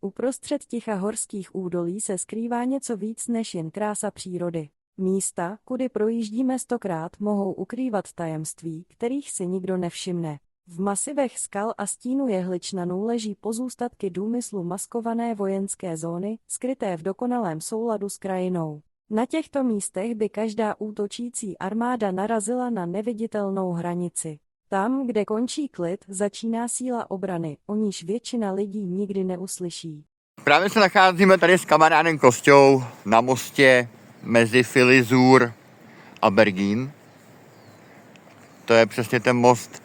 Uprostřed ticha horských údolí se skrývá něco víc než jen krása přírody. Místa, kudy projíždíme stokrát, mohou ukrývat tajemství, kterých si nikdo nevšimne. V masivech skal a stínu jehličnanů leží pozůstatky důmyslu maskované vojenské zóny, skryté v dokonalém souladu s krajinou. Na těchto místech by každá útočící armáda narazila na neviditelnou hranici. Tam, kde končí klid, začíná síla obrany, o níž většina lidí nikdy neuslyší. Právě se nacházíme tady s kamarádem Kosťou na mostě mezi Filizur a Bergín. To je přesně ten most,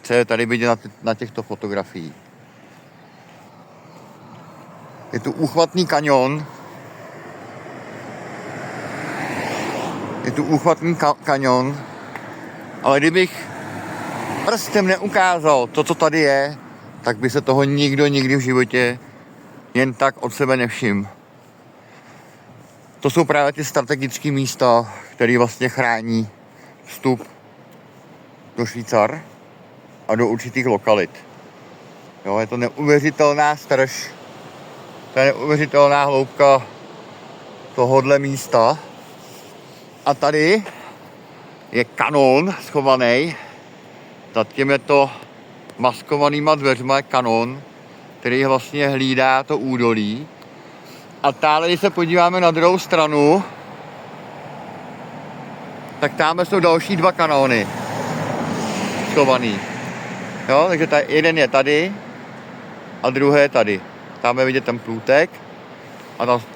co je tady vidět na těchto fotografiích. Je tu úchvatný kanion. Ale kdybych prstem neukázal to, co tady je, tak by se toho nikdo nikdy v životě jen tak od sebe nevšiml. To jsou právě ty strategické místa, které vlastně chrání vstup do Švýcar a do určitých lokalit. Jo, je to neuvěřitelná strž, to je neuvěřitelná hloubka tohohle místa. A tady je kanón schovaný, nad těmito maskovanýma dveřma je kanón, který vlastně hlídá to údolí. A táhle, když se podíváme na druhou stranu, tak tam jsou další dva kanóny schovaný. Jo, takže jeden je tady a druhý je tady. Tam je vidět ten průtek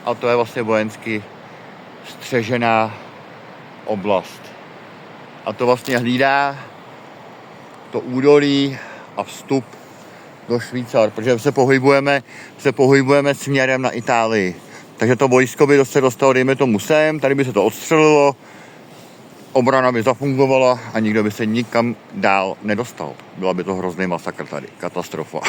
a to je vlastně vojensky střežená oblast. A to vlastně hlídá to údolí a vstup do Švýcar, protože se pohybujeme směrem na Itálii. Takže to vojsko by se dostalo, dejme tomu sem, tady by se to odstřelilo, obrana by zafungovala a nikdo by se nikam dál nedostal. Byla by to hrozný masakr tady, katastrofa.